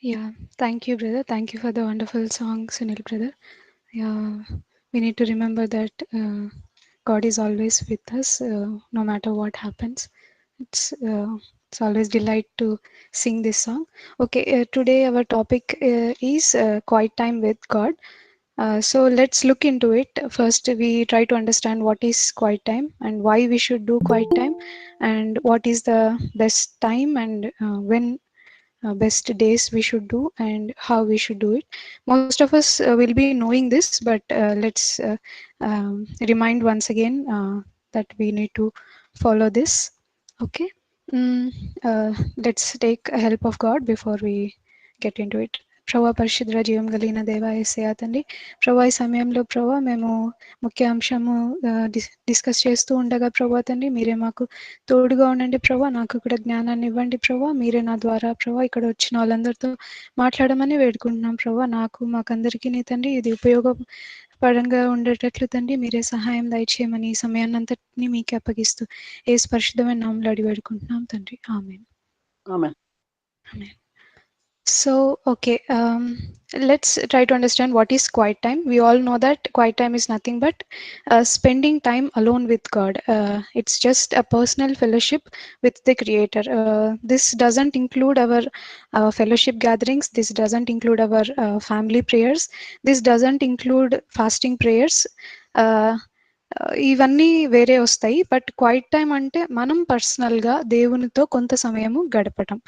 Yeah, thank you, brother. Thank you for the wonderful song, Sunil, brother. Yeah, we need to remember that God is always with us, no matter what happens. It's uh, it's always delight to sing this song. Okay, today our topic is quiet time with God. So let's look into it. First, we try to understand what is quiet time and why we should do quiet time, and what is the best time and when best days we should do and how we should do it. Most of us will be knowing this, but let's remind once again that we need to follow this. Okay. mm, let's take a help of God before we get into it. ప్రభా పరిశుద్ర జీవం కలిగిన దేవ యేసయ్య తండ్రి, ప్రభా ఈ సమయంలో ప్రభా మేము ముఖ్య అంశము డిస్కస్ చేస్తూ ఉండగా ప్రభా తండ్రి మీరే మాకు తోడుగా ఉండండి ప్రభా. నాకు కూడా జ్ఞానాన్ని ఇవ్వండి ప్రభా. మీరే నా ద్వారా ప్రభా ఇక్కడ వచ్చిన వాళ్ళందరితో మాట్లాడమని వేడుకుంటున్నాం ప్రభా. నాకు మాకందరికీ నీ తండ్రి ఇది ఉపయోగపడంగా ఉండేటట్లు తండ్రి మీరే సహాయం దయచేయమని ఈ సమయాన్నంతటిని మీకే అప్పగిస్తూ ఏ స్పర్శితమైన నామంలో అడిగి వేడుకుంటున్నాం తండ్రి. ఆమేన్. Amen. Amen. So, okay, let's try to understand what is quiet time. We all know that quiet time is nothing but spending time alone with God. It's just a personal fellowship with the Creator. This doesn't include our fellowship gatherings, this doesn't include our family prayers, this doesn't include fasting prayers. Uh, ఇవన్నీ వేరే వస్తాయి. But quiet time అంటే మనం పర్సనల్గా దేవునితో కొంత సమయము గడపటం,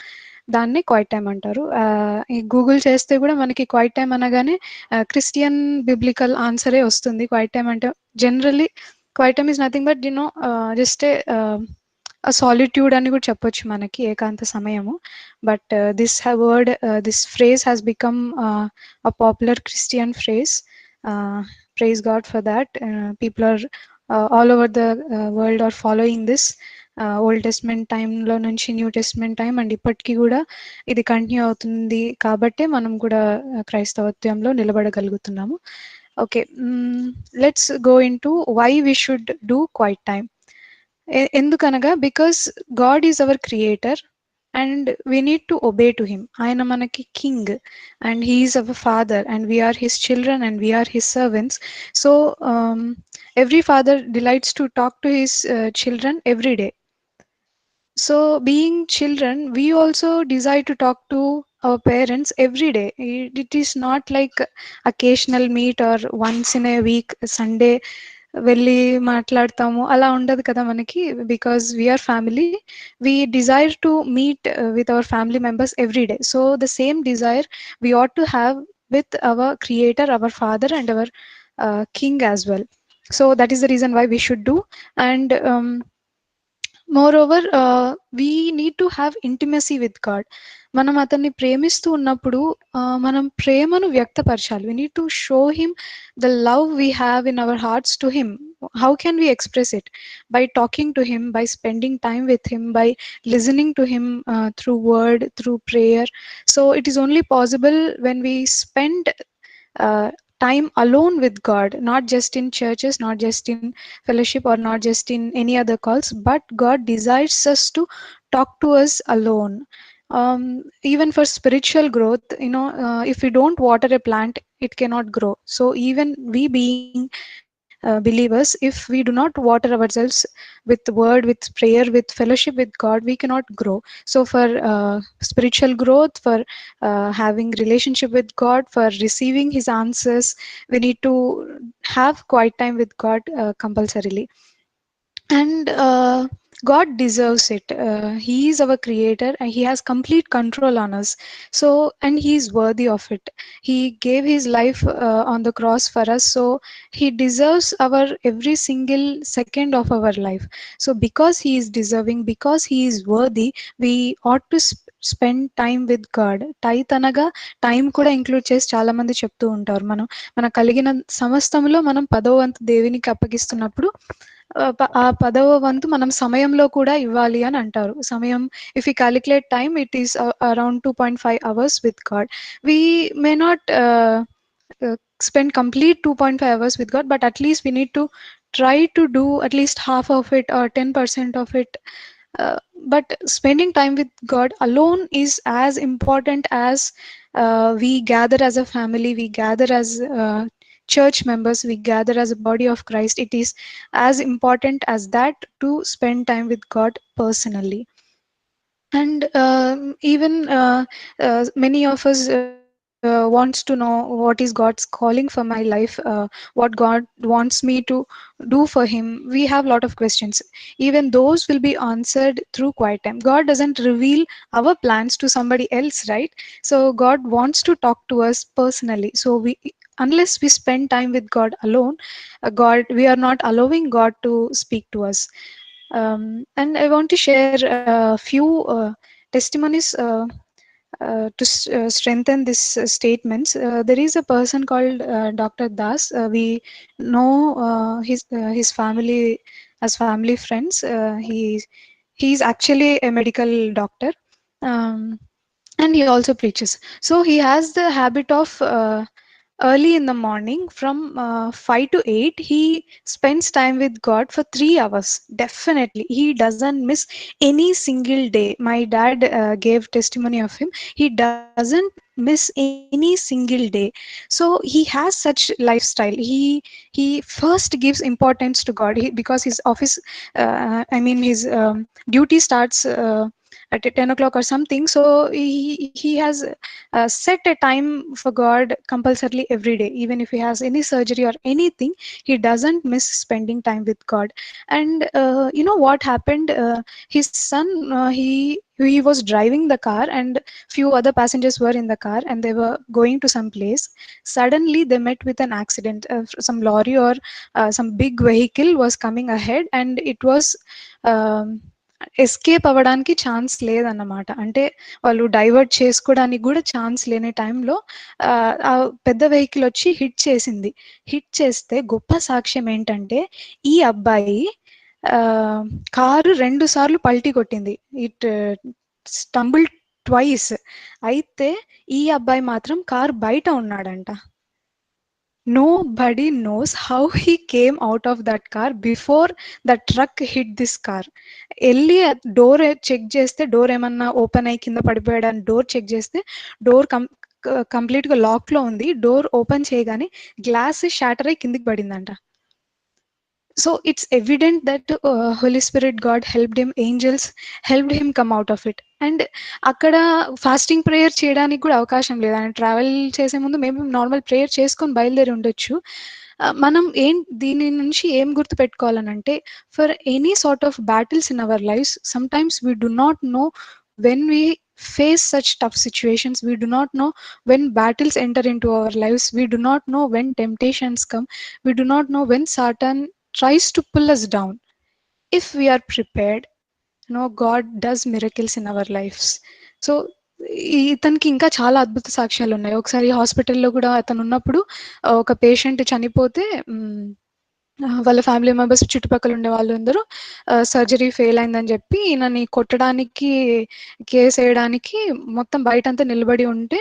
దాన్ని క్వైట్ టైం అంటారు. ఈ గూగుల్ చేస్తే కూడా మనకి క్వైట్ టైం అనగానే క్రిస్టియన్ బిబ్లికల్ ఆన్సరే వస్తుంది. క్వైట్ టైం అంటే generally quiet time is nothing but just solitude అని కూడా చెప్పొచ్చు మనకి, ఏకాంత సమయము. But this word this phrase has become a popular Christian phrase. Praise God for that. People are all over the world are following this. Old Testament టైంలో నుంచి new testament time and ఇప్పటికీ కూడా ఇది కంటిన్యూ అవుతుంది కాబట్టే మనం కూడా క్రైస్తవత్వంలో నిలబడగలుగుతున్నాము. Okay, let's go in to why we should do quiet time. ఎందుకనగా because God is our creator and we need to obey to him. ఆయన మనకి king and he is our father and we are his children and we are his servants. So every father delights to talk to his children every day. So, being children, we also desire to talk to our parents every day. It is not like occasional meet or once in a week, Sunday వెళ్ళి మాట్లాడతాము అలా ఉండదు కదా మనకి. Because we are family, we desire to meet with our family members every day. So the same desire we ought to have with our creator, our father and our king as well. So that is the reason why we should do. And moreover we need to have intimacy with God. మనం అతన్ని ప్రేమిస్తూ ఉన్నప్పుడు మనం ప్రేమను వ్యక్తపరచాలి. We need to show him the love we have in our hearts to him. How can we express it? By talking to him, by spending time with him, by listening to him through word, through prayer. So it is only possible when we spend time alone with God, not just in churches, not just in fellowship, or not just in any other calls, but God desires us to talk to us alone. Even for spiritual growth, if we don't water a plant, it cannot grow. So even we being believers, if we do not water ourselves with word, with prayer, with fellowship with God, we cannot grow. So for spiritual growth, for having relationship with God, for receiving his answers, we need to have quiet time with God compulsorily. And God deserves it. He is our creator and he has complete control on us. So, and he is worthy of it. He gave his life on the cross for us. So he deserves our every single second of our life. So because he is deserving, because he is worthy, we ought to spend time with God. Tithe అనగా time కూడా include చేసి చాలా మంది చెప్తూ ఉంటారు. మన కలిగిన సమస్తములో మనం 10వ వంతు దేవునికి అప్పగిస్తున్నప్పుడు ఆ 10వ వంతు మనం సమయంలో కూడా ఇవ్వాలి అని అంటారు. సమయం, if you calculate time, it is around 2.5 hours with God. We may not spend complete 2.5 hours with God, but at least we need to try to do at least half of it or 10% of it uh, but spending time with God alone is as important as we gather as a family, we gather as church members, we gather as a body of Christ. It is as important as that to spend time with God personally. And many of us wants to know what is God's calling for my life, what God wants me to do for him. We have a lot of questions. Even those will be answered through quiet time. God doesn't reveal our plans to somebody else, right? So God wants to talk to us personally. So we, unless we spend time with God alone, God, we are not allowing God to speak to us. And I want to share a few testimonies to strengthen these statements. There is a person called Dr. Das. We know his family as family friends. He's actually a medical doctor. Um, and he also preaches. So he has the habit of early in the morning from 5 to 8 he spends time with God for 3 hours. Definitely he doesn't miss any single day. My dad gave testimony of him. He doesn't miss any single day. So he has such lifestyle. He first gives importance to God, because his office, I mean his duty starts at 10 o'clock or something. So he has set a time for God compulsorily every day. Even if he has any surgery or anything, he doesn't miss spending time with God. And you know what happened? His son, he was driving the car, and few other passengers were in the car, and they were going to some place. Suddenly they met with an accident. Some lorry or some big vehicle was coming ahead, and it was escape అవ్వడానికి chance లేదన్నమాట. అంటే వాళ్ళు divert చేసుకోవడానికి కూడా chance లేని టైంలో ఆ పెద్ద వెహికల్ వచ్చి హిట్ చేసింది. హిట్ చేస్తే గొప్ప సాక్ష్యం ఏంటంటే, ఈ అబ్బాయి ఆ, కారు 2 సార్లు పల్టీ కొట్టింది. It stumble twice. అయితే ఈ అబ్బాయి మాత్రం కారు బయట ఉన్నాడంట. Nobody knows how he came out of that car before the truck hit this car. వెళ్ళి డోర్ చెక్ చేస్తే డోర్ ఏమన్నా ఓపెన్ అయ్యి కింద పడిపోయాడని డోర్ చెక్ చేస్తే డోర్ కంప్లీట్ గా లాక్ లో ఉంది. డోర్ ఓపెన్ చేయగానే గ్లాస్ షాటర్ అయ్యి కిందికి పడిందంట. So it's evident that Holy Spirit, God helped him, angels helped him come out of it. And అక్కడ ఫాస్టింగ్ ప్రేయర్ చేయడానికి కూడా అవకాశం లేదు. ఆయన ట్రావెల్ చేసే ముందు మేము నార్మల్ ప్రేయర్ చేసుకొని బయలుదేరి ఉండొచ్చు. మనం దీని నుంచి ఏం గుర్తు పెట్టుకోవాలనంటే, for any sort of battles in our lives, sometimes we do not know when we face such tough situations. We do not know when battles enter into our lives. We do not know when temptations come. We do not know when Satan tries to pull us down. If we are prepared, God does miracles in our lives. So ఇతనికి ఇంకా చాలా అద్భుత సాక్ష్యాలు ఉన్నాయి. ఒకసారి హాస్పిటల్లో కూడా అతను ఉన్నప్పుడు ఒక పేషెంట్ చనిపోతే, వాళ్ళ ఫ్యామిలీ మెంబర్స్, చుట్టుపక్కల ఉండే వాళ్ళందరూ సర్జరీ ఫెయిల్ అయిందని చెప్పి ఈయనని కొట్టడానికి, కేసు వేయడానికి మొత్తం బయటంతా నిలబడి ఉంటే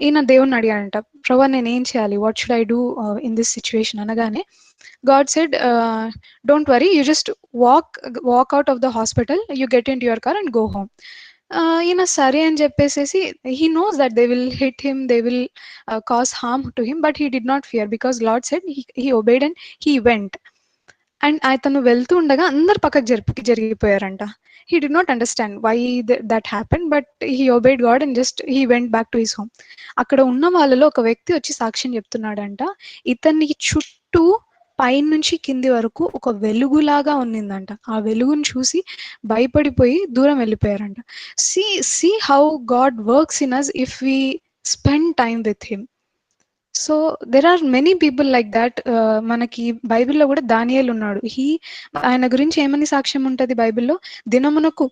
ఈయన దేవుణ్ణి అడిగాడంట, ప్రభా నేను ఏం చేయాలి, what should I do in this situation అనగానే God said, don't worry, you just walk out of the hospital, you get in to your car and go home. ఈయన సరే అని చెప్పేసేసి, he knows that they will hit him, they will cause harm to him, but he did not fear because Lord said he obeyed and he went. And అతను వెళ్తూ ఉండగా అందరు పక్కకు జరిగిపోయారంట. He did not understand why that happen, but he obeyed God and just he went back to his home. అక్కడ ఉన్న వాళ్ళలో ఒక వ్యక్తి వచ్చి సాక్ష్యం చెప్తున్నాడంట, ఇతనికి చుట్టూ పైనుంచి కింది వరకు ఒక వెలుగులాగా ఉన్నిందంట. ఆ వెలుగును చూసి భయపడిపోయి దూరం వెళ్ళిపోయారంట. See see how God works in us if we spend time with him. So there are many people like that. మనకి బైబిల్లో కూడా దానియేలు ఉన్నాడు. ఆయన గురించి ఏమని సాక్ష్యం ఉంటది బైబిల్లో? దినమునకు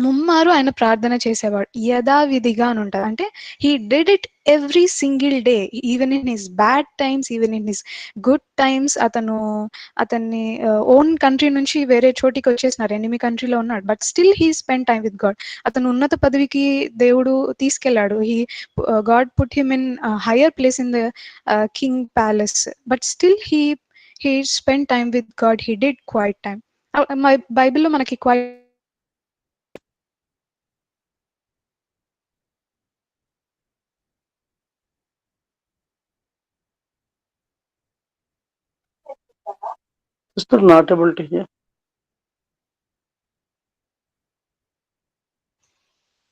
ముమ్మారు ఆయన ప్రార్థన చేసేవాడు, యథావిధిగా అని ఉంటది. అంటే he did it every single day, even in his bad times, even in his good times. అతన్ని ఓన్ కంట్రీ నుంచి వేరే చోటికి వచ్చేసినారు, ఎనిమి కంట్రీలో ఉన్నాడు, but still he spend time with God. అతను ఉన్నత పదవికి దేవుడు తీసుకెళ్లాడు. God put him in higher place in the king palace, but still he spent time with God. He did quiet time. My Bible లో మనకి quiet time గురించి Still not able to hear.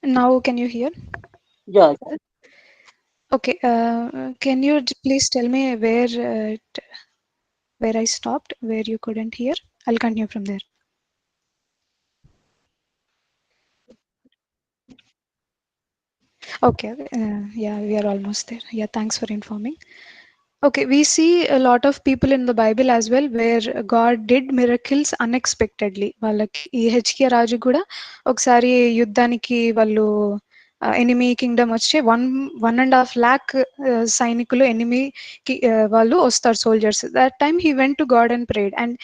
Now can you hear? Yeah, Okay, can you please tell me where I stopped, where you couldn't hear? I'll continue from there. Okay, yeah, we are almost there. Yeah, thanks for informing. Okay, we see a lot of people in the Bible as well where God did miracles unexpectedly. వాళ్ళకి ఈ HK రాజు కూడా ఒకసారి యుద్ధానికి వాళ్ళు enemy Kingdom వచ్చి 1.5 lakh సైనికులు ఎనిమీకి వాళ్ళు వస్తారు soldiers. That time he went to God and prayed and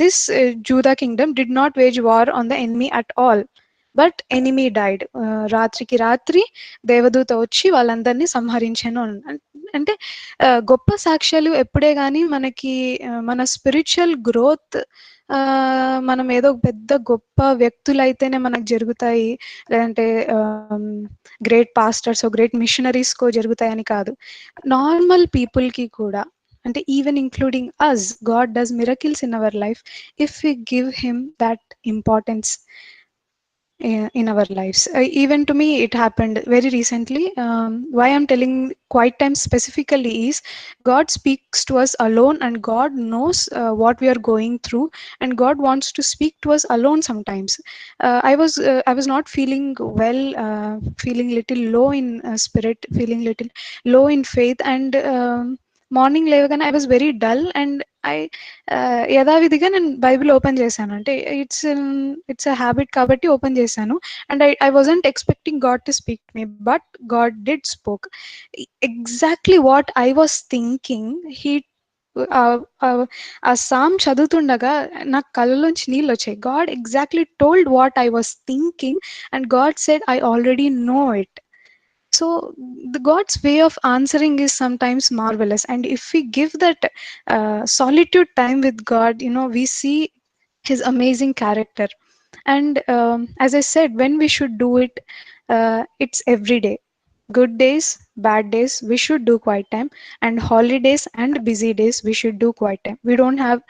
this Judah kingdom did not wage war on the enemy at all. But enemy died. రాత్రికి రాత్రి దేవదూత వచ్చి వాళ్ళందరినీ సంహరించాను అంటే గొప్ప సాక్ష్యాలు ఎప్పుడే గాని మనకి మన స్పిరిచువల్ గ్రోత్ మనం ఏదో పెద్ద గొప్ప వ్యక్తులైతేనే మనకు జరుగుతాయి, లేదంటే గ్రేట్ పాస్టర్స్ గ్రేట్ మిషనరీస్కో జరుగుతాయని కాదు. నార్మల్ పీపుల్కి కూడా, అంటే even including us, God does miracles in our life if we give him that importance in our lives. Even to me, it happened very recently. Why I'm telling quiet time specifically is God speaks to us alone, and God knows what we are going through, and God wants to speak to us alone sometimes. I was not feeling well, feeling little low in spirit, feeling little low in faith, and morning లేవగానే I was very dull and I యథావిధిగా నేను Bible open చేశాను. అంటే it's a habit కాబట్టి open చేశాను. And I wasn't expecting God to speak to me, but God did spoke exactly what I was thinking. He ఆ psalm చదువుతుండగా నాకు కళ్ళలోంచి నీళ్ళు వచ్చాయి. God exactly told what I was thinking and God said I already know it. So the God's way of answering is sometimes marvelous, and if we give that solitude time with God, we see his amazing character. And as I said, when we should do it, it's every day. Good days, bad days, we should do quiet time, and holidays and busy days, we should do quiet time. We don't have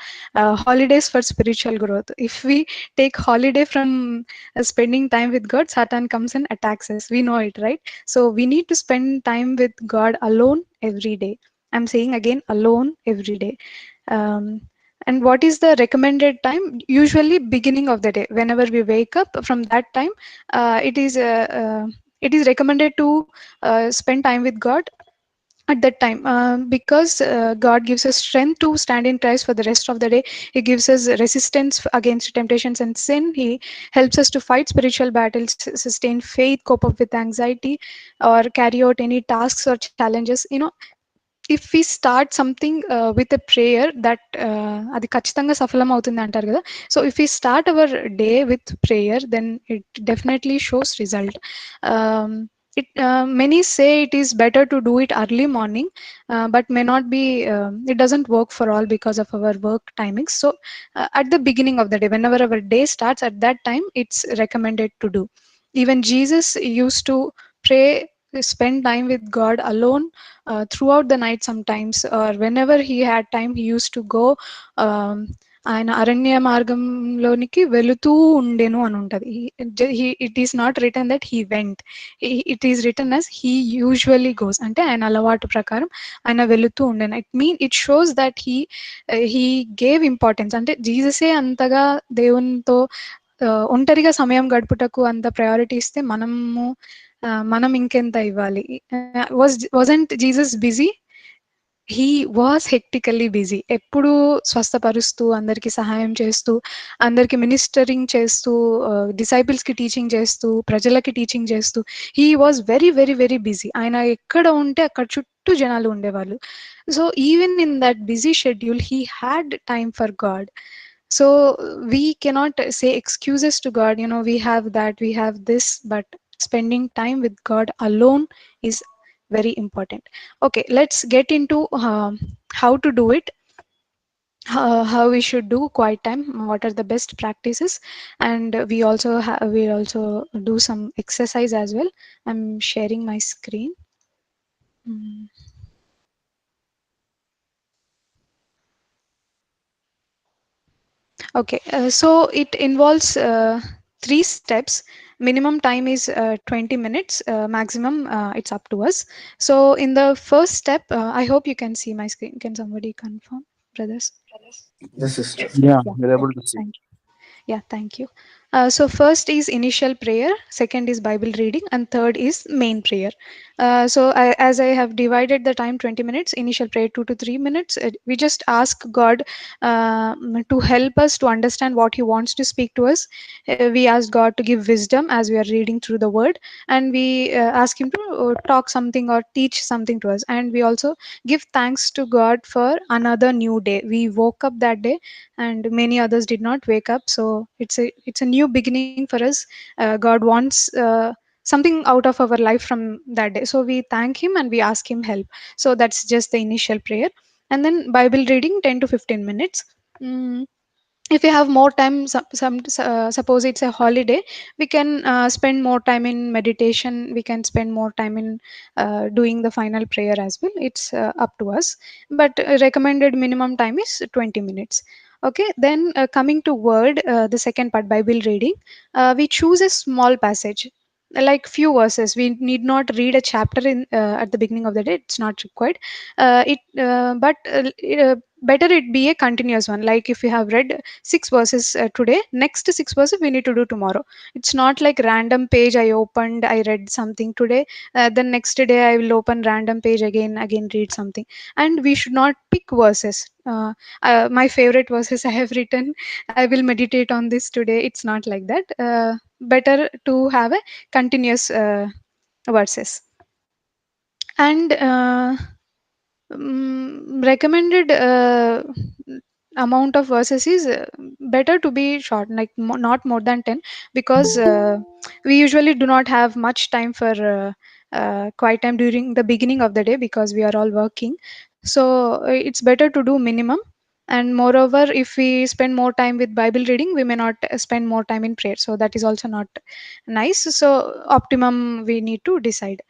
holidays for spiritual growth. If we take holiday from spending time with God, Satan comes and attacks us. We know it, right? So we need to spend time with God alone every day. I'm saying again, alone every day. Um, and what is the recommended time? Usually, beginning of the day. Whenever we wake up, from that time, it is recommended to spend time with God at that time, because God gives us strength to stand in Christ for the rest of the day. He gives us resistance against temptations and sin. He helps us to fight spiritual battles, sustain faith, cope up with anxiety, or carry out any tasks or challenges. If we start something with a prayer, that అది ఖచ్చితంగా సఫలం అవుతుంది అంటారు కదా. So if we start our day with prayer, then it definitely shows result. Many say it is better to do it early morning, but may not be, it doesn't work for all because of our work timings. So at the beginning of the day, whenever our day starts, at that time it's recommended to do. Even Jesus used to pray, spend time with God alone throughout the night sometimes, or whenever he had time, he used to go, ఆయన అరణ్య మార్గంలోనికి వెళుతూ ఉండెను అని ఉంటది. It is not return that he went, it is return as he usually goes. అంటే ఆయన అలవాటు ప్రకారం ఆయన వెళుతూ ఉండెను. It shows that he gave importance. అంటే జీససే అంతగా దేవునితో ఒంటరిగా సమయం గడుపుటకు అంత ప్రయారిటీ ఇస్తే మనం ఇంకెంత ఇవ్వాలి. wasn't Jesus busy? He was hectically busy. ఎప్పుడు స్వస్థపరుస్తూ, అందరికి సహాయం చేస్తూ, అందరికి మినిస్టరింగ్ చేస్తూ, డిసైపుల్స్కి టీచింగ్ చేస్తూ, ప్రజలకి టీచింగ్ చేస్తూ, he was very very very busy. ఆయన ఎక్కడ ఉంటే అక్కడ చుట్టూ జనాలు ఉండేవాళ్ళు. So even in that busy schedule he had time for God. So we cannot say excuses to God, we have that, we have this, but spending time with God alone is very important. Okay, let's get into how to do it, how we should do quiet time, what are the best practices, and we also do some exercise as well. I'm sharing my screen. Mm. Okay, so it involves three steps. Minimum time is 20 minutes, maximum it's up to us. So, in the first step, I hope you can see my screen. Can somebody confirm, brothers? Yes, sister. Yeah, Yeah, we're able okay, to see. thank you. Yeah, thank you. So first is initial prayer, second is Bible reading, and third is main prayer. As I have divided the time 20 minutes, initial prayer 2 to 3 minutes. We just ask God to help us to understand what He wants to speak to us. We ask God to give wisdom as we are reading through the Word, and we ask Him to talk something or teach something to us. And we also give thanks to God for another new day. We woke up that day and many others did not wake up, so it's a new beginning for us. God wants something out of our life from that day, so we thank Him and we ask Him help. So that's just the initial prayer. And then Bible reading 10 to 15 minutes. Mm, if we have more time, suppose it's a holiday, we can spend more time in meditation, we can spend more time in doing the final prayer as well. It's up to us, but recommended minimum time is 20 minutes. Okay, then coming to word, the second part, Bible reading, we choose a small passage, like few verses. We need not read a chapter in at the beginning of the day, it's not required. It but better it be a continuous one. Like if you have read 6 verses today, next 6 verses we need to do tomorrow. It's not like random page I opened, I read something today, then next day I will open random page again read something. And we should not pick verses. My favorite verses I have written, I will meditate on this today. It's not like that. Better to have a continuous verses. And recommended amount of verses is better to be short, like not more than 10, because we usually do not have much time for quiet time during the beginning of the day because we are all working. So it's better to do minimum. And moreover, if we spend more time with Bible reading, we may not spend more time in prayer, so that is also not nice. So optimum we need to decide.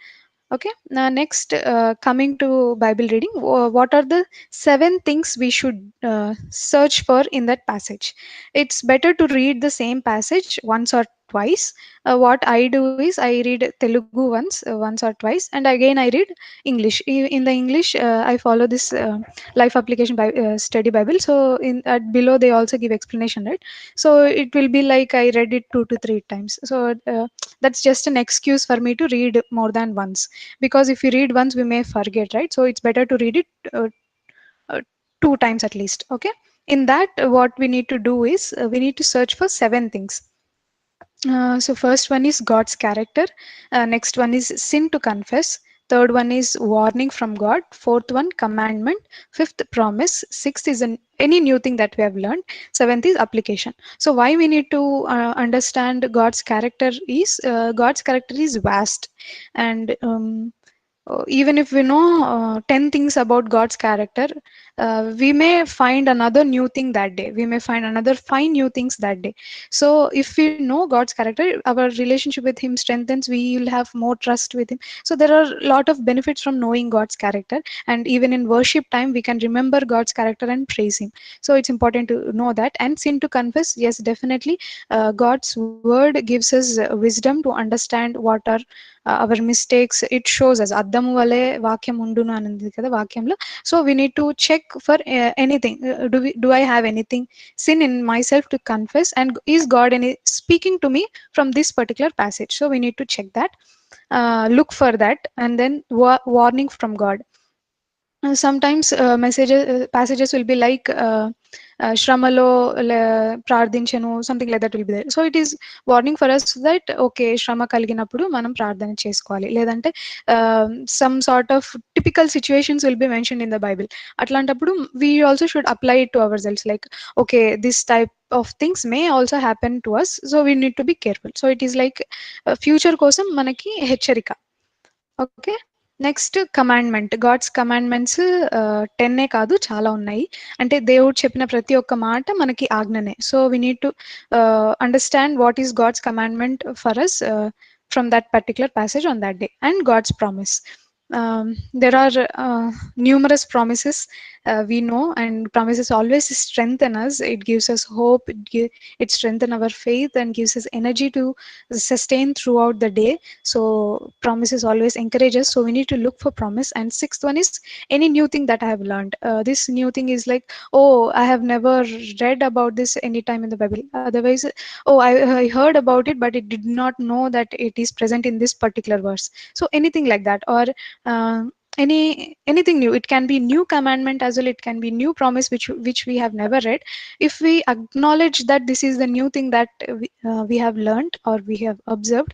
Okay, now next, coming to Bible reading, what are the 7 things we should search for in that passage? It's better to read the same passage once or twice. What I do is I read Telugu once or twice, and again I read English. In the English, I follow this Life Application Study Bible. So in at below they also give explanation, right? So it will be like I read it 2 to 3 times. So that's just an excuse for me to read more than once, because if we read once we may forget, right? So it's better to read it uh, 2 times at least. Okay, in that, what we need to do is we need to search for 7 things. So first one is God's character. Next one is sin to confess. Third one is warning from God. Fourth one, commandment. Fifth, promise. Sixth is any new thing that we have learned. Seventh is application. So why we need to understand God's character is God's character is vast. And even if we know 10 things about God's character, we may find another new thing that day. We may find another 5 new things that day. So, if we know God's character, our relationship with Him strengthens. We will have more trust with Him. So, there are a lot of benefits from knowing God's character. And even in worship time, we can remember God's character and praise Him. So, it's important to know that. And sin to confess, yes, definitely. God's word gives us wisdom to understand what are our mistakes. It shows us అద్దము వలె వాక్యం ఉండును అని ఉంది కదా వాక్యంలో. So we need to check for anything. Do I have anything sin in myself to confess, and is God any speaking to me from this particular passage? So we need to check that, look for that, and then warning from God. Sometimes passages will be like శ్రమలో ప్రార్థించను, something like that will be there. So it is warning for us that okay, శ్రమ కలిగినప్పుడు మనం ప్రార్థన చేసుకోవాలి. లేదంటే some sort of typical situations will be mention in the Bible. అట్లాంటప్పుడు we also should apply it to our selves, like okay, this type of things may also happen to us, so we need to be careful. So it is like future కోసం మనకి హెచ్చరిక. Okay, next commandment. God's commandments 10 కాదు, చాలా ఉన్నాయి. అంటే దేవుడు చెప్పిన ప్రతి ఒక్క మాట మనకి ఆజ్ఞనే. So we need to understand what is God's commandment for us from that particular passage on that day. And God's promise, there are numerous promises we know, and promises always strengthen us. It gives us hope. It strengthens our faith and gives us energy to sustain throughout the day. So promises always encourage us. So we need to look for promise. And sixth one is any new thing that I have learned. This new thing is like, oh, I have never read about this any time in the Bible. Otherwise, oh, I heard about it, but it did not know that it is present in this particular verse. So anything like that, or uh, anything new. It can be new commandment as well. It can be new promise which we have never read. If we acknowledge that this is the new thing that we have learned or we have observed,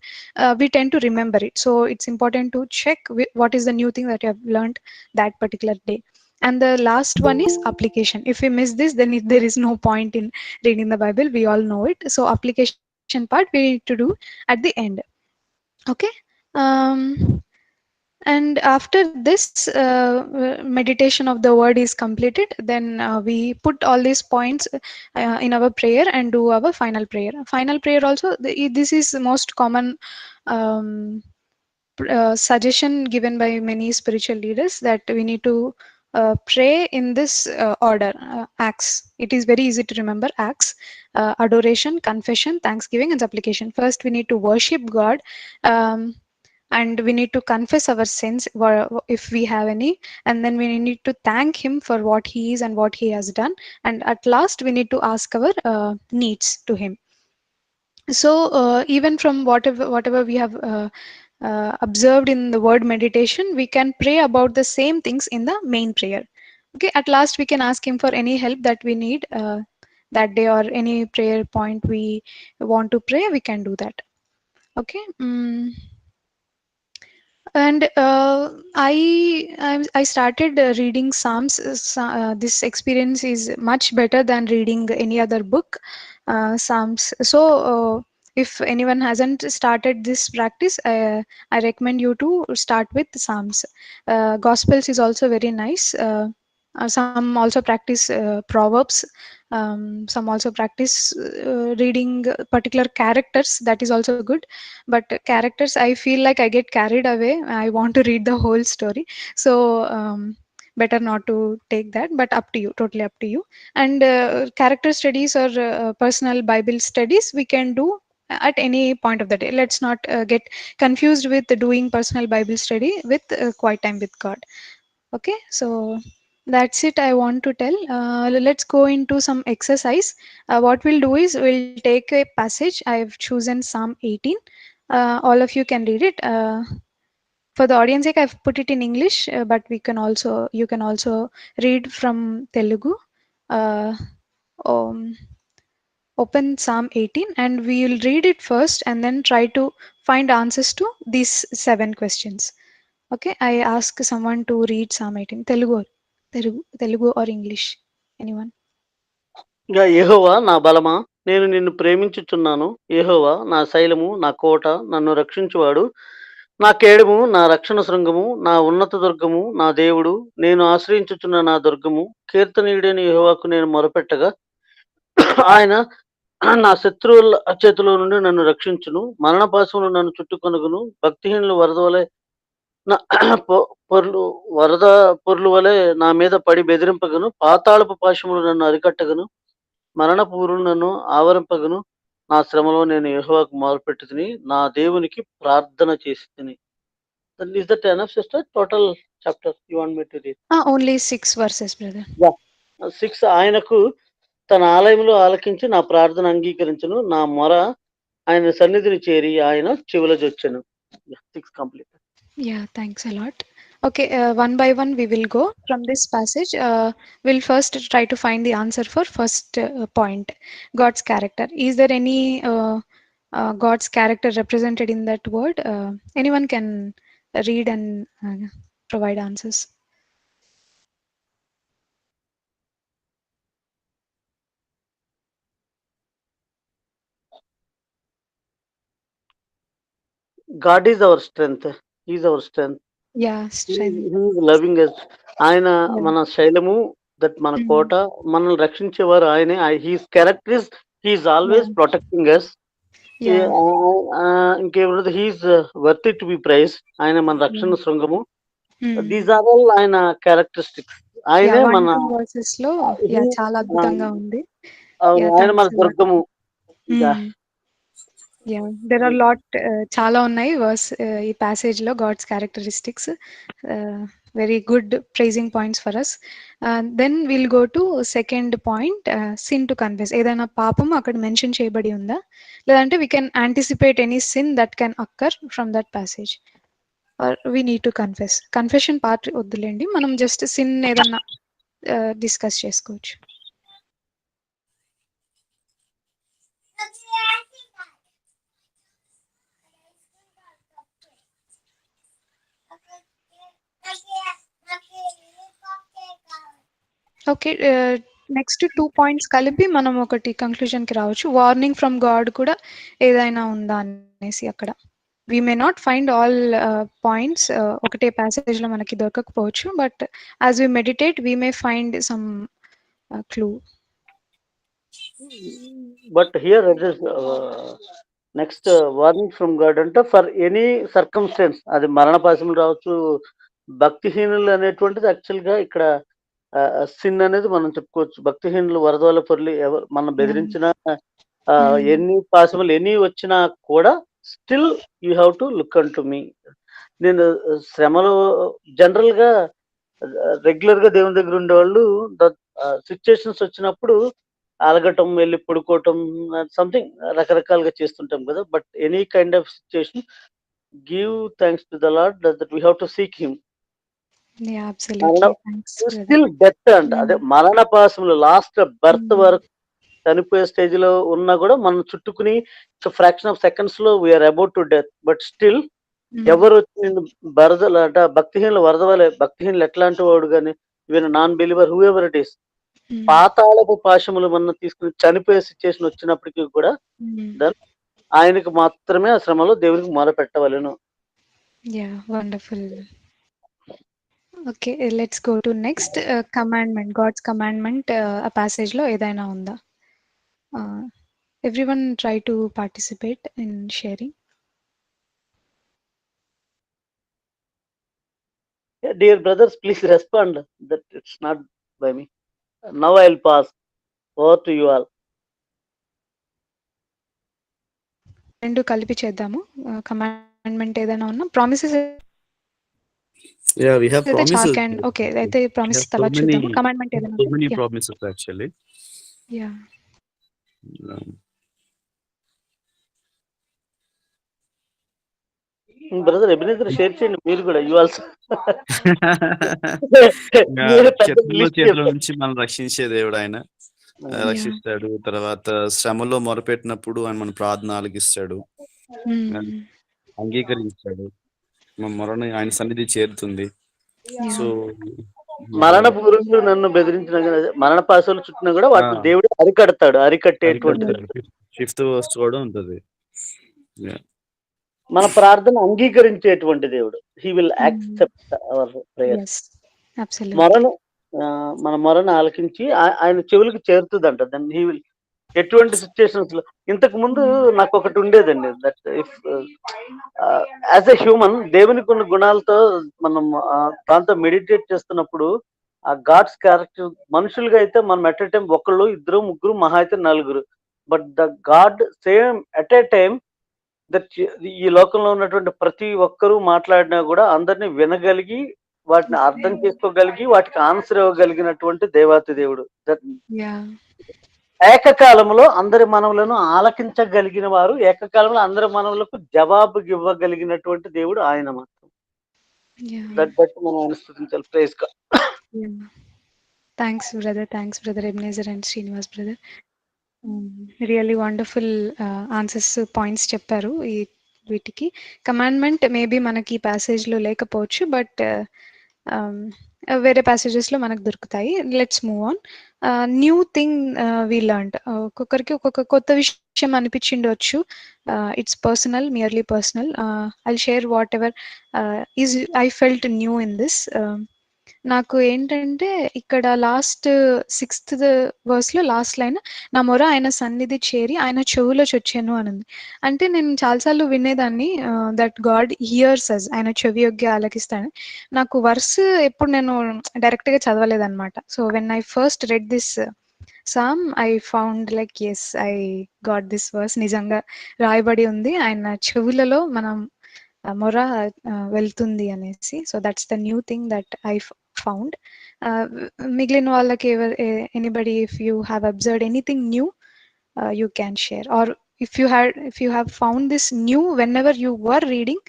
we tend to remember it. So it's important to check what is the new thing that you have learned that particular day. And the last one is application. If we miss this, then there is no point in reading the Bible. We all know it. So application part we need to do at the end. Okay. um, and after this meditation of the word is completed, then we put all these points in our prayer and do our final prayer. Final prayer also, this is the most common um, suggestion given by many spiritual leaders, that we need to pray in this order. Acts, it is very easy to remember. Acts, adoration, confession, thanksgiving, and supplication. First we need to worship God, um, and we need to confess our sins if we have any, and then we need to thank him for what he is and what he has done, and at last we need to ask our needs to him. So even from whatever we have observed in the word meditation, we can pray about the same things in the main prayer. Okay, at last we can ask him for any help that we need that day, or any prayer point we want to pray, we can do that. Okay. And I started reading Psalms. This experience is much better than reading any other book. Psalms. So if anyone hasn't started this practice, I recommend you to start with Psalms. Gospels is also very nice. Some also practice proverbs. Some also practice reading particular characters. That is also good. But characters, I feel like I get carried away. I want to read the whole story. So better not to take that. But up to you, totally up to you. And character studies or personal Bible studies we can do at any point of the day. Let's not get confused with doing personal Bible study with quiet time with God. Okay, so that's it I want to tell. Let's go into some exercise. What we'll do is we'll take a passage. I've chosen Psalm 18. All of you can read it. For the audience sake, I've put it in English, but you can also read from Telugu. Uh, um, Open Psalm 18 and we'll read it first and then try to find answers to these seven questions. Okay, I ask someone to read Psalm 18. Telugu or English? Anyone? ఇంకా యెహోవా నా బలమా, నేను నిన్ను ప్రేమించుచున్నాను. యెహోవా నా శైలము, నా కోట, నన్ను రక్షించువాడు, నా కేడము, నా రక్షణ శృంగము, నా ఉన్నత దుర్గము, నా దేవుడు, నేను ఆశ్రయించుచున్న నా దుర్గము. కీర్తనీయుడైన యెహోవాకు నేను మొరపెట్టగా ఆయన నా శత్రువుల చేతిలో నుండి నన్ను రక్షించును. మరణ పాశములు నన్ను చుట్టుకొనుగును. భక్తిహీనులు వరద వలె నా పొ పొర్లు వరద పొర్లు వలె నా మీద పడి బెదిరింపగను. పాతాళపు పాశములు నన్ను అరికట్టగను. మరణపు ఊరులు నన్ను ఆవరింపగను. నా శ్రమలో నేను యెహోవాకు మొరపెట్టుదుని. నా దేవునికి ప్రార్థన చేసితిని. Is that enough, sister? Total chapter you want me to read? Only 6 verses, brother. Yeah. 6 ఆయనకు తన ఆలయంలో ఆలకించి నా ప్రార్థన అంగీకరించును. నా మొర ఆయన సన్నిధిని చేరి ఆయన చెవులజొచ్చెను. 6 complete. Yeah, thanks a lot. Okay, one by one we will go from this passage. We'll first try to find the answer for first point, God's character. Is there any God's character represented in that word? Anyone can read and provide answers. God is our strength. He is our strength. Yeah, He strength. he is loving us. ఆయన Yeah. మన శైలము, that మన Mm. కోట, మనల్ని రక్షించేవారు ఆయనే. His character is he is Yeah. Always protecting us. Yeah. ఇంకేమున్నది, he is worthy to be praise. ఆయన మన Yeah. రక్షణ శృంగము. Mm. దీస్ ఆర్ ఆల్ ఆయన క్యారెక్టరిస్టిక్స్. ఆయనే వన్ మన టూ వర్సెస్ లో హీ చాలా ఆ! అద్భుతంగా ఉంది. అవును. ఆయన మన థ్యాంక్స్ అలాట్. దుర్గము. ఇంకా దేర్ ఆర్ చాలా ఉన్నాయి ఈ ప్యాసేజ్ లో God's characteristics. Very good praising points for us. Then will go to second point, sin to confess. ఏదైనా పాపం అక్కడ మెన్షన్ చేయబడి ఉందా, లేదంటే we can anticipate any sin that can occur from that passage, or we need to confess. Confession part వద్దులేండి, మనం just sin ఏదన్నా discuss చేసుకోవచ్చు. ఓకే, నెక్స్ట్ 2 పాయింట్స్ కలిపి మనం ఒకటి కంక్లూజన్‌కి రావచ్చు. వార్నింగ్ ఫ్రమ్ గాడ్ కూడా ఏదైనా ఉందా అనేసి అక్కడ. We may not find all points ఒకటే ప్యాసేజ్‌లో మనకి దొరకకపోవచ్చు. But as we meditate we may find some clue. But here it is next warning from God అంటే ఫర్ ఎనీ సర్కమ్స్టెన్స్, అది మరణపాశములు రావచ్చు, భక్తిహీనులు అనేటువంటిది యాక్చువల్‌గా ఇక్కడ సిన్ అనేది మనం చెప్పుకోవచ్చు. భక్తిహీనులు వరదల పొర్లి ఎవరు మనం యాహ్! బెదిరించిన హ్మ్. ఎన్ని పాసిబుల్ ఎన్ని వచ్చినా కూడా still you have to look unto me. నేను శ్రమలు జనరల్‌గా రెగ్యులర్‌గా దేవుని దగ్గర ఉండేవాళ్ళు సిట్యుయేషన్స్ వచ్చినప్పుడు అలగటం, వెళ్లి పడుకోవటం, సంథింగ్ రకరకాలుగా చేస్తుంటాం కదా! But any kind of situation give thanks to the lord that we have to seek him. Yeah! మరణం అబ్సల్యూట్‌లీ. Thanks brother. స్టిల్ డెత్ అంట. హ్మ్. అదే మరణపాశములు లాస్ట్ బర్త్ హ్మ్. వరకు చనిపోయే స్టేజ్‌లో ఉన్నా గూడా మనం చుట్టుకుని ఫ్రాక్షన్ ఆఫ్ సెకండ్స్‌లో we are about to death. But still hmm. ఎవరొచ్చి నిన్ను బరదలట భక్తిహీనులు వరదవలే భక్తిహీనులు ఎట్లాంటి వాడు గాని, even non believer whoever it is, హ్మ్. పాతాళపు పాశములు మనల్ని తీసుకొని చనిపోయే సిట్యుయేషన్ వచ్చినప్పటికి కూడా హ్మ్. దెన్ ఆయనకి మాత్రమే ఆ శ్రమలో దేవునికి మొరపెట్టవలెను. Yeah! Wonderful. Okay, let's go to next commandment. God's commandment ఆ ప్యాసేజ్‌లో ఏదైనా ఉందా? Everyone try to participate in sharing. Dear brothers please respond that it's not by me. Now I will pass over to you all. 2 కలిపి చేద్దాము. Commandment ఏదైనా ఉన్నా, promises Yeah, we have అయితే promises. చాక్ అండ్ ఓకే. అయితే We promise have తర్వాత చూద్దాము. Commandment ఏదైనా so ఉంటే many yeah! promises actually. Yeah! Um, brother Ebenezer share చేయండి మీరు కూడా. You also. ఇంకా మీరు పెద్ద శత్రువుల లిస్ట్ చేతుల చెప్పారు. నుంచి మనం రక్షించే దేవుడు ఆయన. యాహ్! రక్షిస్తాడు. తర్వాత శ్రమలో మొరపెట్టినప్పుడు ఆయన మన ప్రార్థన ఆలకిస్తాడు. హ్మ్. అంగీకరించాడు. మన మొరని ఆయన సన్నిధి చేరుతుంది. So yeah! మరణ పురుగులు నన్ను బెదిరించినా గాని, అదే మరణ పాశములు చుట్టినా కూడా ఆ! వాటిని దేవుడు అరికడతాడు. అరికట్టేటువంటిది. అరికడతాడు. ఫిఫ్త్ వర్స్ కూడా ఉంటది. Yeah. మన ప్రార్థన అంగీకరించేటువంటి దేవుడు. He will hmm. Accept our prayers. Yes. Absolutely. మొరను మన మొరను ఆలకించి ఆయన చెవులకు చేరుతదంట. దెన్ హి విల్ ఎటువంటి సిట్యుయేషన్స్‌లో ఇంతకు ముందు హ్మ్. నాకొకటి ఉండేదండి. That if as a human దేవునికి ఉన్న గుణాలతో మనం దాంతో మెడిటేట్ చేస్తున్నప్పుడు ఆ గాడ్స్ క్యారెక్టర్ మనుషులుగా అయితే మనం ఎట్ ఎ టైం ఒకళ్ళు, ఇద్దరు, ముగ్గురు, మహా అయితే నలుగురు. But the God same at a time that ఈ లోకంలో ఉన్నటువంటి ప్రతి ఒక్కరూ మాట్లాడినా కూడా అందరిని వినగలిగి, వాటిని అర్థం చేసుకోగలిగి, వాటికి ఆన్సర్ ఇవ్వగలిగినటువంటి దేవాతి దేవుడు. That yeah! ఏకకాలంలో అందరి మనవులను ఆలకించగలిగిన వారు, ఏకకాలంలో అందరి మనవులకు జవాబు ఇవ్వగలిగినటువంటి దేవుడు ఆయన మాత్రం. యాహ్! దట్ బట్టి మనం ఆయన స్తుతించాలి. Praise God. Yeah! Thanks brother Ebenezer and Srinivas brother. Really wonderful answers, points చెప్పారు వీటికి. కమాండ్‌మెంట్ మేబీ మనకి ఈ ప్యాసేజ్‌లో లేకపోవచ్చు. బట్ వేరే ప్యాసేజెస్‌లో మనకు దొరుకుతాయి. Let's move on. New thing we learned. ఒక్కొక్కరికి ఒక్కొక్క కొత్త విషయం అనిపించిండొచ్చు. It's personal, merely personal. I'll share whatever is I felt new in this. నాకు ఏంటంటే ఇక్కడ లాస్ట్ 6th వర్స్‌లో లాస్ట్ లైన్ నా మొర ఆయన సన్నిధి చేరి ఆయన చెవులో చొచ్చెను అనుంది. అంటే నేను చాలా సార్లు వినేదాన్ని దట్ గాడ్ హియర్స్ అస్ ఆయన చెవి యొగ్గి ఆలకిస్తాడని. నాకు వర్స్ ఎప్పుడు నేను డైరెక్ట్‌గా చదవలేదనమాట. So, when I first read this psalm I found like yes I got this verse నిజంగా రాయబడి ఉంది. ఆయన చెవులలో మనం మొర వెళ్తుంది అనేసి. So, that's the new thing that I found. మిగిలిన వాళ్ళకి anybody if you have observed anything new you can share or if you have found this new whenever you were reading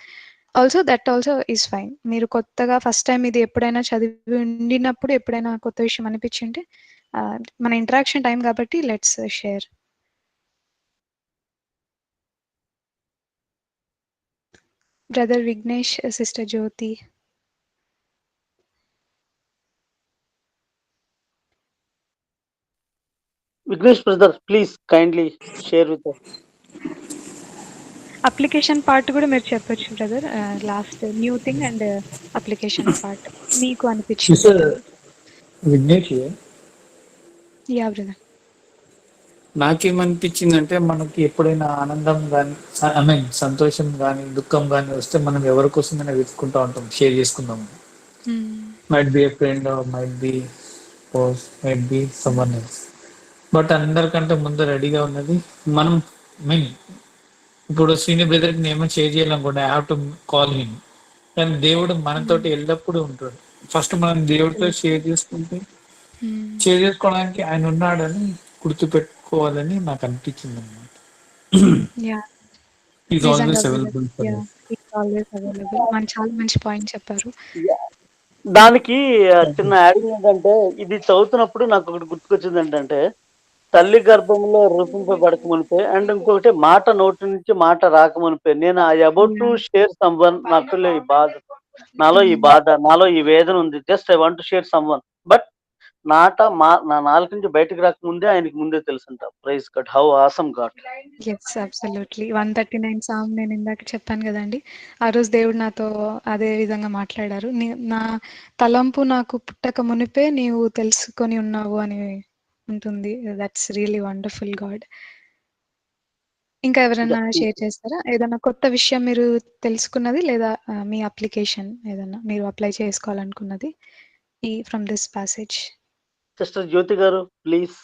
also that also is fine. మీరు కొత్తగా first time ఇది ఎప్పుడైనా చదివి ఉండినప్పుడు ఎప్పుడైనా కొత్త విషయం అనిపించింటే మన ఇంటరాక్షన్ టైం కాబట్టి let's share. Brother Vignesh, sister Jyothi. Vignesh brother, please kindly share with us. Application part కూడా మీరు చెప్పొచ్చు brother. Last new thing and application part మీకు అనిపించింది సిస్టర్ ఏదైనా. Vignesh, yeah brother. నాకేమనిపించిందంటే మనకి ఎప్పుడైనా ఆనందం కానీ ఐ మీన్ సంతోషం కానీ దుఃఖం కానీ వస్తే మనం ఎవరి కోసమైనా వెతుకుంటా ఉంటాం, షేర్ చేసుకుందాం. Might be A friend, might be post, might be someone else. But అందరికంటే ముందు రెడీగా ఉన్నది మనం. మీన్ ఇప్పుడు సీనియర్ బ్రదర్ కి నేను షేర్ చేయాలనుకుంటే I have to call him. కానీ దేవుడు మనతోటి ఎల్లప్పుడూ ఉంటాడు. ఫస్ట్ మనం దేవుడితో షేర్ చేసుకోవడానికి ఆయన ఉన్నాడని గుర్తుపెట్టుకోవాలని నాకు అనిపించింది అనమాట. యా ఈజ్ నిజంగా always brother. Available for yeah us. It's always available. చాలా మంచి పాయింట్ చెప్పారు. దానికి చిన్న యాడింగ్ ఏంటంటే, ఇది చదువుతున్నప్పుడు నాకు ఒకటి గుర్తుకొచ్చింది ఏంటంటే, తల్లి గర్భంలో రూపింపబడక మునిపే అండ్ ఇంకొకటి మాట నోటి నుంచి మాట రాక మునిపే నేను I about to share someone. నాకులో ఈ బాధ, నాలో ఈ బాధ, నాలో ఈ వేదన ఉంది. Just I want to share someone. But నా నాలుగు నుంచి బయటకు రాకముందే ఆయనకి ముందే తెలుసంట. Praise God, how awesome God. Yes absolutely. 139 song నేను ఇందాక చెప్పాను కదండి. ఆ రోజు దేవుడు నాతో అదే విధంగా మాట్లాడారు. నా తలంపు నాకు పుట్టక మునిపే నీవు తెలుసుకొని ఉన్నావు అని ఉంటుంది. That's really wonderful God. ఇంకా ఎవరైనా షేర్ చేస్తారా? ఏదైనా కొత్త విషయం మీరు తెలుసుకున్నది లేదా మీ అప్లికేషన్ ఏదన్నా మీరు అప్లై చేసుకోవాలనుకున్నది from this passage. Sister Jyothi garu please.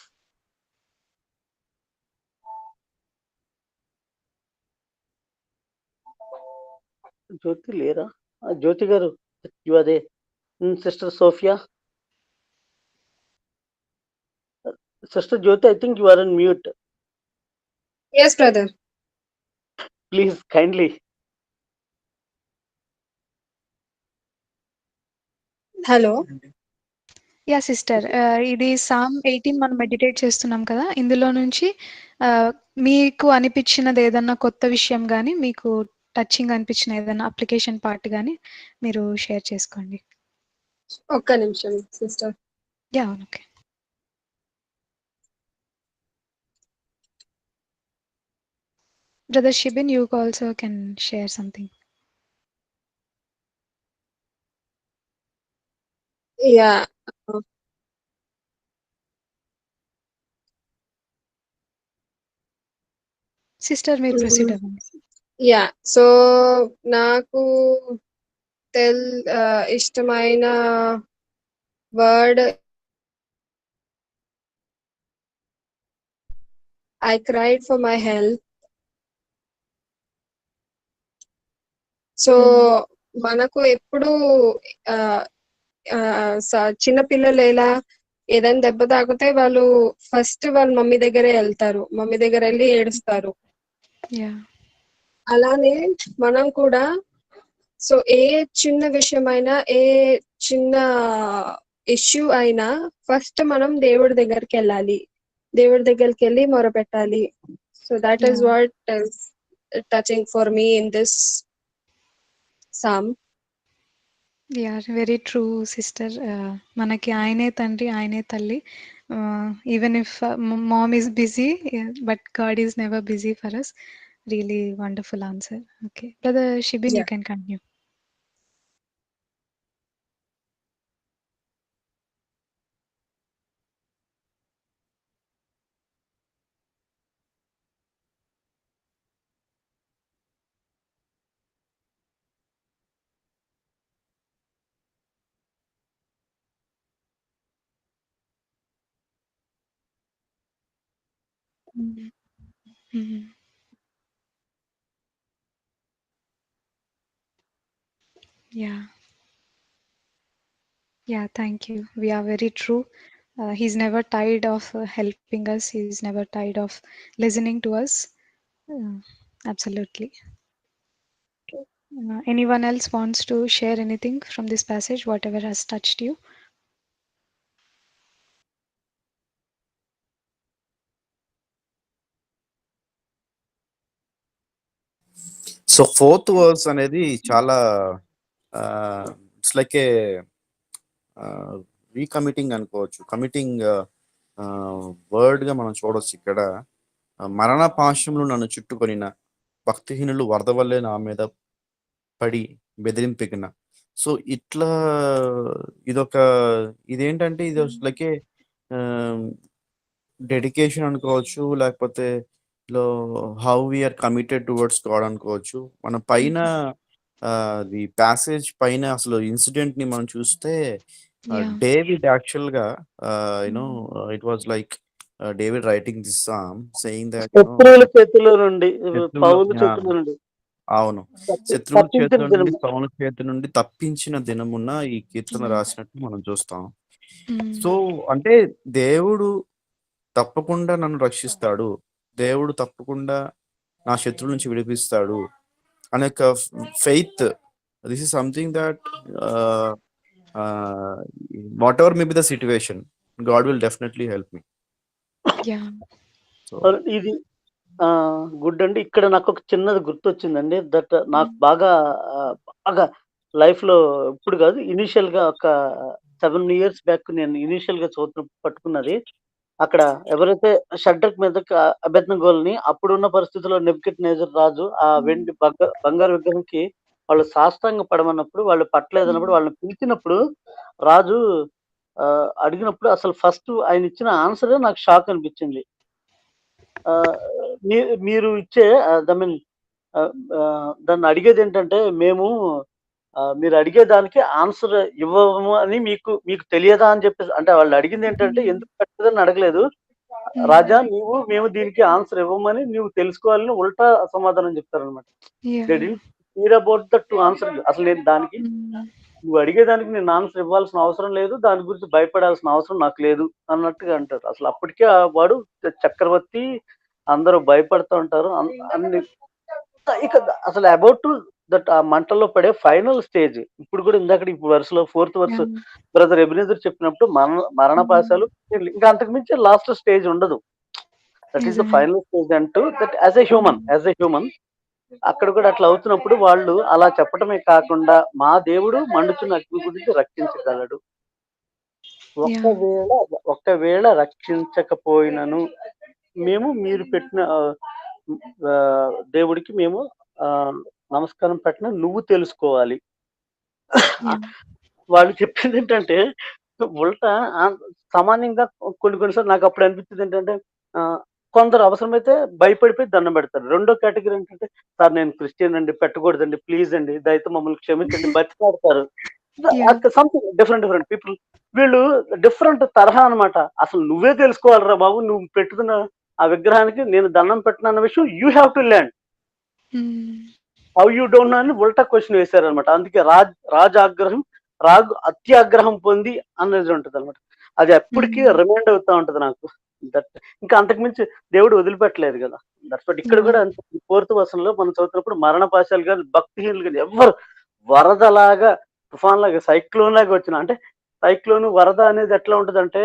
Jyothi లేరా? జ్యోతి గారు, యు అదే. Sister Sophia, sister Jyothi, I think you are in mute. Yes, brother. Please kindly. Hello. Yeah sister, ఇది సామ్ 18 మనం మెడిటేట్ చేస్తున్నాం కదా. ఇందులో నుంచి మీకు అనిపించినది ఏదన్నా కొత్త విషయం కానీ మీకు టచింగ్ అనిపించిన ఏదైనా అప్లికేషన్ పార్ట్ కానీ మీరు షేర్ చేసుకోండి. ఒక్క నిమిషం sister. Yeah okay. Brother Shibin, you also can share something. Yeah sister మీరు ప్రొసీడ్ అవ్వండి. యా సో నాకు ఇష్టమైన word I cried for my health. So మనకు ఎప్పుడు చిన్న పిల్లలు ఎలా ఏదైనా దెబ్బ తాకితే వాళ్ళు ఫస్ట్ వాళ్ళ మమ్మీ దగ్గరే వెళ్తారు, మమ్మీ దగ్గర వెళ్ళి ఏడుస్తారు. యా అలానే మనం కూడా సో ఏ చిన్న విషయమైనా ఏ చిన్న ఇష్యూ అయినా ఫస్ట్ మనం దేవుడి దగ్గరికి వెళ్ళాలి, దేవుడి దగ్గరికి వెళ్ళి మొరపెట్టాలి. So that is what is touching for me in this psalm. Yeah very true sister. మనకి ఆయనే తండ్రి, ఆయనే తల్లి. Even if mom is busy but God is never busy for us. Really wonderful answer. Okay brother Shibin, you can continue. Mm. Mm. Yeah. Yeah, thank you. We are very true. He's never tired of helping us. He's never tired of listening to us. Uh, Absolutely. Anyone else wants to share anything from this passage, whatever has touched you? So fourth verse అనేది చాలా it's like ఏ రీకమిటింగ్ అనుకోవచ్చు. Committing word గా మనం చూడొచ్చు ఇక్కడ. మరణ పాశములు నన్ను చుట్టుకొనిన భక్తిహీనులు వరద వల్లే నా మీద పడి బెదిరింపెగిన. సో ఇట్లా ఇదొక ఇదేంటంటే ఇది లైక్ ఏ డెడికేషన్ అనుకోవచ్చు, లేకపోతే how we are committed towards God అనుకోవచ్చు. మన పైన ది ప్యాసేజ్ పైన అసలు ఇన్సిడెంట్ ని మనం చూస్తే Yeah. డేవిడ్ యాక్చువల్ గా you know it was like David writing this psalm saying that శత్రువుల చేతిలో నుండి పౌలు శత్రువుల చేతిలో నుండి అవును శత్రువుల తప్పించిన చేతిలో నుండి దినము. సౌల చేతి నుండి తప్పించిన దినమున ఈ కీర్తన రాసినట్టు మనం చూస్తాం. Mm. సో అంటే దేవుడు తప్పకుండా నన్ను రక్షిస్తాడు, దేవుడు తప్పకుండా నా శత్రువుల నుంచి విడిపిస్తాడు అనే ఒక faith. This is something that what ever may be the situation, God will definitely help me. Yeah. So ఇది గుడ్ అండి. ఇక్కడ నాకు ఒక చిన్నది గుర్తొచ్చిందండి. దట్ నాకు బాగా బాగా లైఫ్ లో ఇప్పుడు కాదు, ఇనిషియల్ గా ఒక 7 years బ్యాక్ నేను ఇనిషియల్ గా పట్టుకున్నది. అక్కడ ఎవరైతే షడ్రక్ మీద అబెద్నెగోల్ని అప్పుడున్న పరిస్థితుల్లో నెబుకద్నెజర్ రాజు ఆ వెండి బంగారు విగ్రహంకి వాళ్ళు సాష్టాంగ పడమన్నప్పుడు వాళ్ళు పట్టలేదన్నప్పుడు వాళ్ళని పిలిచినప్పుడు రాజు అడిగినప్పుడు అసలు ఫస్ట్ ఆయన ఇచ్చిన ఆన్సరే నాకు షాక్ అనిపించింది. మీరు ఇచ్చే మీన్ దాన్ని అడిగేది ఏంటంటే, మేము మీరు అడిగే దానికి ఆన్సర్ ఇవ్వము అని మీకు మీకు తెలియదా అని చెప్పేసి, అంటే వాళ్ళు అడిగింది ఏంటంటే ఎందుకు పెట్టలేదని అడగలేదు. రాజా మేము దీనికి ఆన్సర్ ఇవ్వమని నువ్వు తెలుసుకోవాలని ఉల్టా సమాధానం చెప్తారనమాట. Yeah. They didn't care about that to answer. అసలు నేను దానికి నువ్వు అడిగేదానికి నేను ఆన్సర్ ఇవ్వాల్సిన అవసరం లేదు, దాని గురించి భయపడాల్సిన అవసరం నాకు లేదు అన్నట్టుగా అంటారు. అసలు అప్పటికే వాడు చక్రవర్తి, అందరూ భయపడుతూ ఉంటారు. అన్ని ఇక అసలు అబౌట్ టు దట్ ఆ మంటల్లో పడే ఫైనల్ స్టేజ్. ఇప్పుడు కూడా ఇందాక ఇప్పుడు వరుసలో 4th verse Yeah. Brother Ebenezer చెప్పినప్పుడు మరణ పాశాలు ఇంకా అంతకు మించి లాస్ట్ స్టేజ్ ఉండదు. దట్ ఈస్ ద నిజమే. ఫైనల్ స్టేజ్ అంటూ దట్ యాజ్ ఎ హ్యూమన్ అక్కడ కూడా అట్లా అవుతున్నప్పుడు వాళ్ళు అలా చెప్పడమే కాకుండా మా దేవుడు మండుచున్న అగ్ని గురించి రక్షించగలడు. Yeah. ఒక్కవేళ రక్షించకపోయినను మేము మీరు పెట్టిన దేవుడికి మేము నమస్కారం పెట్టిన నువ్వు తెలుసుకోవాలి. Yeah. వాళ్ళు చెప్పింది ఏంటంటే ఉల్టా సామాన్యంగా కొన్నిసార్లు నాకు అప్పుడు అనిపించింది ఏంటంటే కొందరు అవసరమైతే భయపడిపోయి దండం పెడతారు. రెండో కేటగిరీ ఏంటంటే, సార్ నేను క్రిస్టియన్ అండి, పెట్టకూడదండి, ప్లీజ్ అండి, దయతో మమ్మల్ని క్షమించండి, బతిమాడతారు. Yeah. Something different people. వీళ్ళు డిఫరెంట్ తరహా అనమాట. అసలు నువ్వే తెలుసుకోవాలిరా బాబు, నువ్వు పెట్టుకున్న ఆ విగ్రహానికి నేను దండం పెట్టిన అన్న విషయం you have to learn. How you don't know అని ఉల్టా క్వశ్చన్ వేశారనమాట. అందుకే రాజాగ్రహం అత్యాగ్రహం పొంది అనేది ఉంటది అనమాట. అది ఎప్పటికీ రిమైండ్ అవుతా ఉంటది నాకు. దట్ ఇంకా అంతకుమించి దేవుడు వదిలిపెట్టలేదు కదా. దట్స్ బట్ ఇక్కడ కూడా అంతే. 4th వచనంలో మనం చదువుతున్నప్పుడు మరణ పాశాలు కానీ భక్తిహీనులు కానీ ఎవ్వరు వరదలాగా తుఫాన్ లాగా సైక్లోన్ లాగా వచ్చిన, అంటే సైక్లోన్ వరద అనేది ఎట్లా ఉంటదంటే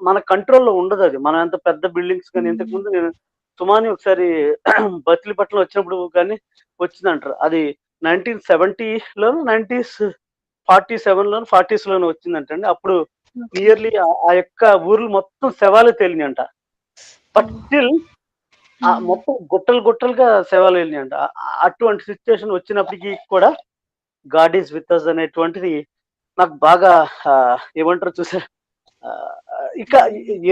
మన కంట్రోల్లో ఉండదు. అది మనం ఎంత పెద్ద బిల్డింగ్స్ కానీ, ఇంతకు ముందు నేను సుమాని ఒకసారి బత్లిపట్నం వచ్చినప్పుడు కానీ వచ్చిందంటారు. అది 1970లో 1947లో 40sలోనే వచ్చిందంటండి. అప్పుడు క్లియర్లీ ఆ యొక్క ఊర్లు మొత్తం శవాలు తేలినాయంట. బట్ స్టిల్ మొత్తం గుట్టలుగా శవాలు వెళ్ళినాయంట. అటువంటి సిచ్యువేషన్ వచ్చినప్పటికీ కూడా గాడ్ ఈజ్ విత్ అస్ అనేటువంటిది నాకు బాగా ఏమంటారు చూసా. ఇక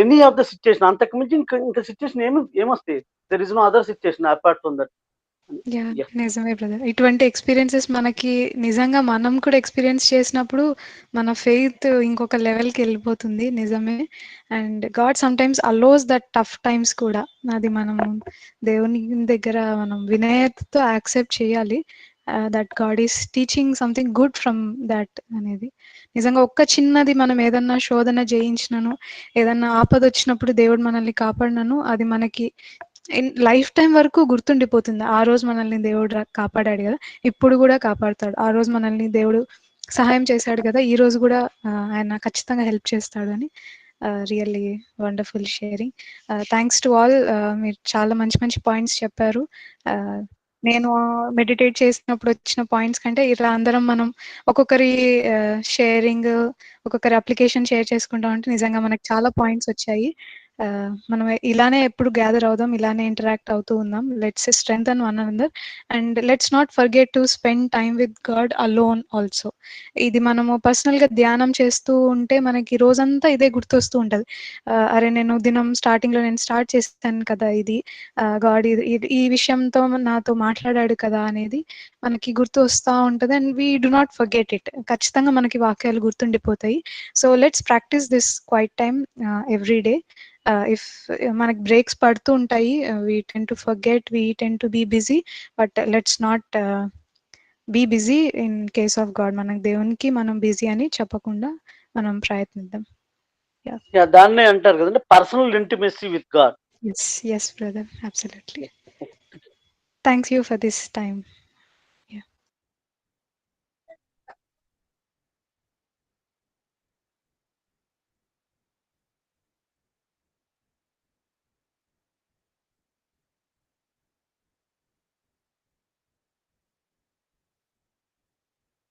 ఎనీ ఆఫ్ ద సిచ్యువేషన్ అంతకు మించి ఇంకా సిచ్యువేషన్ ఏమొస్తాయి. There is no other situation apart from that. Yeah! Yeah. నిజమే బ్రదర్. ఇటువంటి ఎక్స్‌పీరియన్సెస్ మనకి నిజంగా మనం కూడా ఎక్స్‌పీరియన్స్ చేసినప్పుడు మన ఫెయిత్ ఇంకొక లెవెల్‌కెళ్ళిపోతుంది. నిజమే. And God sometimes allows that tough times కూడా. అది మనము దేవుని దగ్గర మనం విధేయతతో యాక్సెప్ట్ చేయాలి. That God is teaching something good from that అనేది. నిజంగా ఒక్క చిన్నది మనం ఏదన్నా శోధన జయించినను, ఏదన్నా ఆపదొచ్చినప్పుడు దేవుడు మనల్ని కాపాడినను అది మనకి లైఫ్ టైం వరకు గుర్తుండిపోతుంది. ఆ రోజు మనల్ని దేవుడు కాపాడాడు కదా, ఇప్పుడు కూడా కాపాడుతాడు. ఆ రోజు మనల్ని దేవుడు సహాయం చేశాడు కదా, ఈ రోజు కూడా ఆయన ఖచ్చితంగా హెల్ప్ చేస్తాడు అని. Really wonderful sharing. Thanks to all. మీరు చాలా మంచి మంచి పాయింట్స్ చెప్పారు. నేను మెడిటేట్ చేసినప్పుడు వచ్చిన పాయింట్స్ కంటే ఇలా అందరం మనం ఒక్కొక్కరి షేరింగ్, ఒక్కొక్కరి అప్లికేషన్ షేర్ చేసుకుంటా ఉంటే నిజంగా మనకు చాలా పాయింట్స్ వచ్చాయి. మనం ఇలానే ఎప్పుడు గ్యాదర్ అవుదాం, ఇలానే ఇంటరాక్ట్ అవుతూ ఉందాం. Let's strengthen one another and let's not forget to spend time with God alone also. ఇది మనము పర్సనల్గా ధ్యానం చేస్తూ ఉంటే మనకి రోజంతా ఇదే గుర్తొస్తూ ఉంటుంది. అరే నేను దినం స్టార్టింగ్లో నేను స్టార్ట్ చేస్తాను కదా ఇది, గాడ్ ఈ విషయంతో నాతో మాట్లాడాడు కదా అనేది మనకి గుర్తు వస్తూ ఉంటుంది. And we do not forget it. ఖచ్చితంగా మనకి వాక్యాలు గుర్తుండిపోతాయి. So let's practise this quiet time every day. If మనకి బ్రేక్స్ పడుతూ ఉంటాయి, we tend to forget, we tend to be busy, but let's not be busy in case of God. మనకి దేవునికి మనం బిజీ అని చెప్పకుండా మనం ప్రయత్నిద్దాం. దాన్నే అంటారు కదండి, personal intimacy with God. Yes yes brother, absolutely. Thanks you for this time.